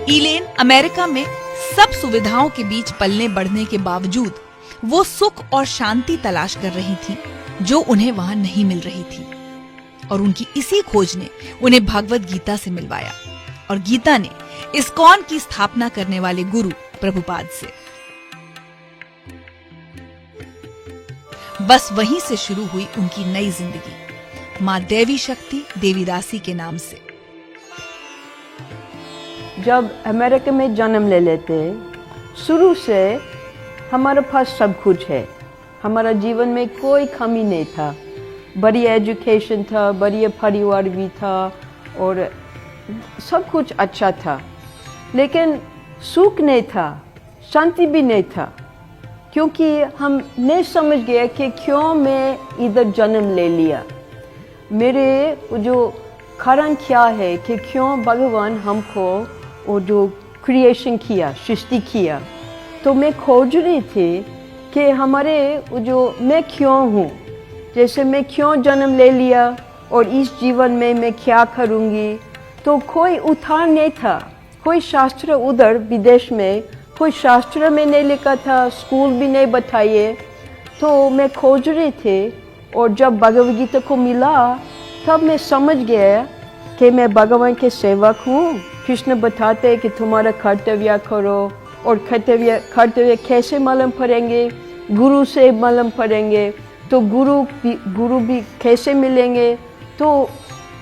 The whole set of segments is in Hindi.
इलेन अमेरिका में सब सुविधाओं के बीच पलने बढ़ने के बावजूद वो सुख और शांति तलाश कर रही थी जो उन्हें वहां नहीं मिल रही थी। और उनकी इसी खोज ने उन्हें भगवत गीता से मिलवाया और गीता ने इस्कॉन की स्थापना करने वाले गुरु प्रभुपाद से। बस वहीं से शुरू हुई उनकी नई जिंदगी, मां देवी शक्ति देवीदासी के नाम से। जब अमेरिका में जन्म ले लेते, शुरू से हमारे पास सब कुछ है। हमारा जीवन में कोई कमी नहीं था। बढ़िया एजुकेशन था, बढ़िया परिवार भी था और सब कुछ अच्छा था, लेकिन सुख नहीं था, शांति भी नहीं था, क्योंकि हम नहीं समझ गए कि क्यों मैं इधर जन्म ले लिया। मेरे जो कारण क्या है कि क्यों भगवान हमको वो जो क्रिएशन किया, सृष्टि किया। तो मैं खोज रही थी कि हमारे जो मैं क्यों हूँ, जैसे मैं क्यों जन्म ले लिया और इस जीवन में मैं क्या करूँगी। तो कोई उत्तर नहीं था, कोई शास्त्र उधर विदेश में कोई शास्त्र में नहीं लिखा था, स्कूल भी नहीं बताइए। तो मैं खोज रही थी और जब भगवद गीता को मिला तब मैं समझ गया कि मैं भगवान के सेवक हूँ। कृष्ण बताते कि तुम्हारा कर्तव्य करो, और कर्तव्य कैसे मालूम पड़ेंगे, गुरु से मालूम पड़ेंगे। तो गुरु भी कैसे मिलेंगे। तो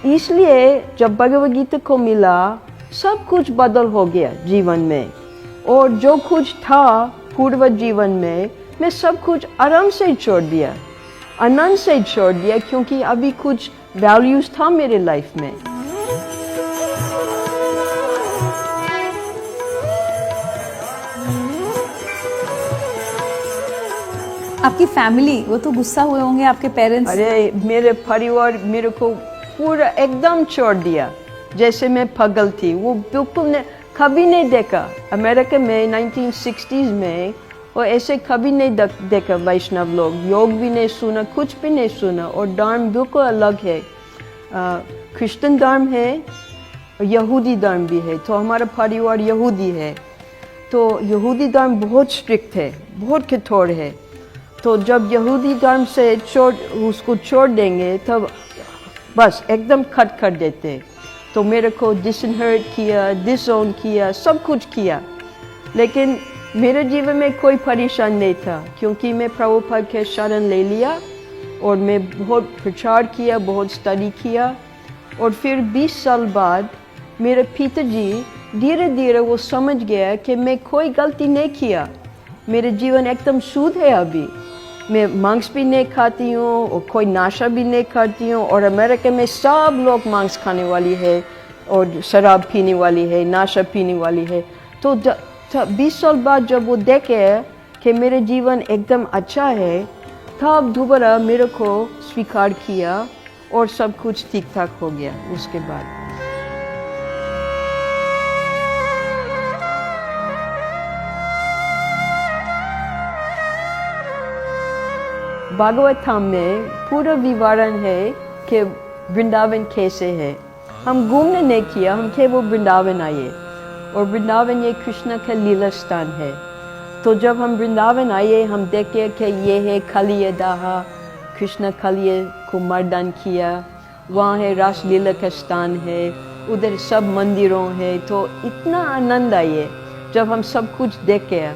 इसलिए जब भगवद गीता को मिला सब कुछ बदल हो गया जीवन में, और जो कुछ था पूर्व जीवन में मैं सब कुछ आराम से छोड़ दिया, आनंद से छोड़ दिया, क्योंकि अभी कुछ वैल्यूज था मेरे लाइफ में। आपकी फैमिली, वो तो गुस्सा हुए होंगे आपके पेरेंट्स? अरे मेरे परिवार मेरे को पूरा एकदम छोड़ दिया, जैसे मैं पागल थी। वो बिल्कुल कभी नहीं देखा। अमेरिका में 1960s में वो ऐसे कभी नहीं देखा। वैष्णव लोग योग भी नहीं सुना, कुछ भी नहीं सुना, और धर्म बिल्कुल अलग है। क्रिश्चियन धर्म है, यहूदी धर्म भी है। तो हमारा परिवार यहूदी है, तो यहूदी धर्म बहुत स्ट्रिक्ट है, बहुत कठोर है। तो जब यहूदी धर्म से उसको छोड़ देंगे तब बस एकदम खट कर देते। तो मेरे को डिसहर्ट किया, डिसओन किया, सब कुछ किया, लेकिन मेरे जीवन में कोई परेशान नहीं था, क्योंकि मैं प्रभुपाद के शरण ले लिया और मैं बहुत प्रचार किया, बहुत स्टडी किया। और फिर 20 साल बाद मेरे पिताजी धीरे धीरे वो समझ गया कि मैं कोई गलती नहीं किया, मेरे जीवन एकदम शुद्ध है। अभी मैं मांस भी नहीं खाती हूँ और कोई नशा भी नहीं करती हूँ। और अमेरिका में सब लोग मांस खाने वाली है और शराब पीने वाली है, नशा पीने वाली है। तो 20 साल बाद जब वो देखे कि मेरे जीवन एकदम अच्छा है, तब दोबारा मेरे को स्वीकार किया और सब कुछ ठीक ठाक हो गया उसके बाद। भागवतम में पूरा विवरण है कि वृंदावन कैसे है। हम घूमने नहीं किया, हम केवल वृंदावन आए, और वृंदावन ये कृष्ण का लीला स्थान है। तो जब हम वृंदावन आए हम देखे कि ये है खलिए दाहा, कृष्ण खलिए को मर्दन किया, वहाँ है रासलीला का स्थान है, उधर सब मंदिरों है। तो इतना आनंद आए जब हम सब कुछ देखे।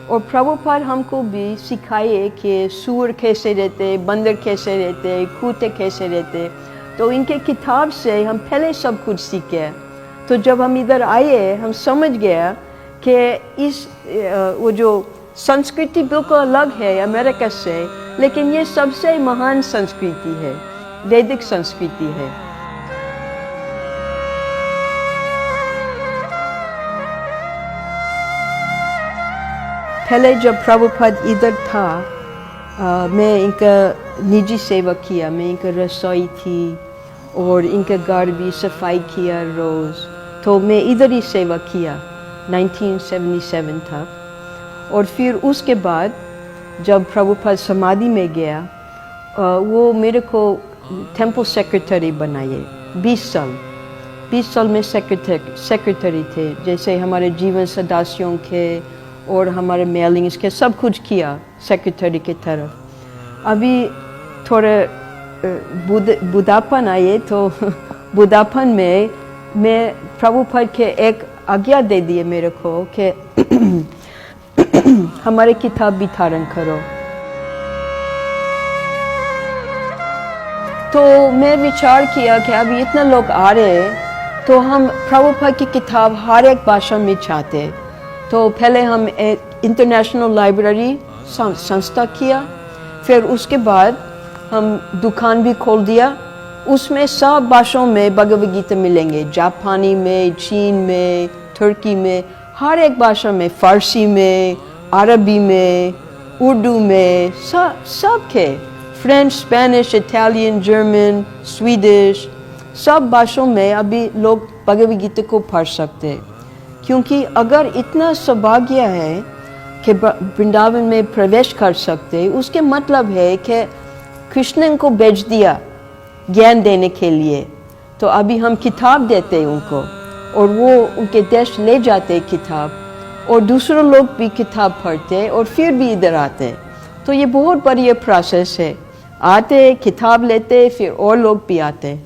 और प्रभुपाद हमको भी सिखाए कि सूअर कैसे रहते, बंदर कैसे रहते, कुत्ते कैसे रहते। तो इनके किताब से हम पहले सब कुछ सीखे। तो जब हम इधर आए हम समझ गया कि इस वो जो संस्कृति बिल्कुल अलग है अमेरिका से, लेकिन ये सबसे महान संस्कृति है, वैदिक संस्कृति है। पहले जब प्रभुपाद इधर था, मैं इनका निजी सेवा किया, मैं इनका रसोई थी और इनका घर भी सफाई किया रोज़। तो मैं इधर ही सेवा किया 1977 तक। और फिर उसके बाद जब प्रभुपाद समाधि में गया, वो मेरे को टेम्पल सेक्रेटरी बनाए 20 साल। 20 साल में सेक्रेटरी थे, जैसे हमारे जीवन सदस्यों के और हमारे मेलिंग्स के सब कुछ किया सेक्रेटरी की तरफ। अभी थोड़े बुढ़ापन आए तो बुढ़ापन में मैं प्रभुपद के एक आज्ञा दे दिए मेरे को कि हमारे किताब वितरण करो। तो मैं विचार किया कि अभी इतना लोग आ रहे तो हम प्रभुपद की किताब हर एक भाषा में चाहते। तो पहले हम एक इंटरनेशनल लाइब्रेरी संस्था किया, फिर उसके बाद हम दुकान भी खोल दिया। उसमें सब भाषाओं में भगवद गीता मिलेंगे, जापानी में, चीन में, तुर्की में, हर एक भाषा में, फारसी में, अरबी में, उर्दू में, सब के French, Spanish, Italian, German, Swedish, सब भाषाओं में अभी लोग भगवद गीता को पढ़ सकते हैं। क्योंकि अगर इतना सौभाग्य है कि वृंदावन में प्रवेश कर सकते, उसके मतलब है कि कृष्ण को भेज दिया ज्ञान देने के लिए। तो अभी हम किताब देते हैं उनको और वो उनके देश ले जाते हैं किताब, और दूसरे लोग भी किताब पढ़ते और फिर भी इधर आते। तो ये बहुत बढ़िया प्रोसेस है, आते किताब लेते फिर और लोग भी आते।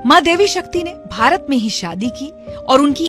माँ देवी शक्ति ने भारत में ही शादी की और उनकी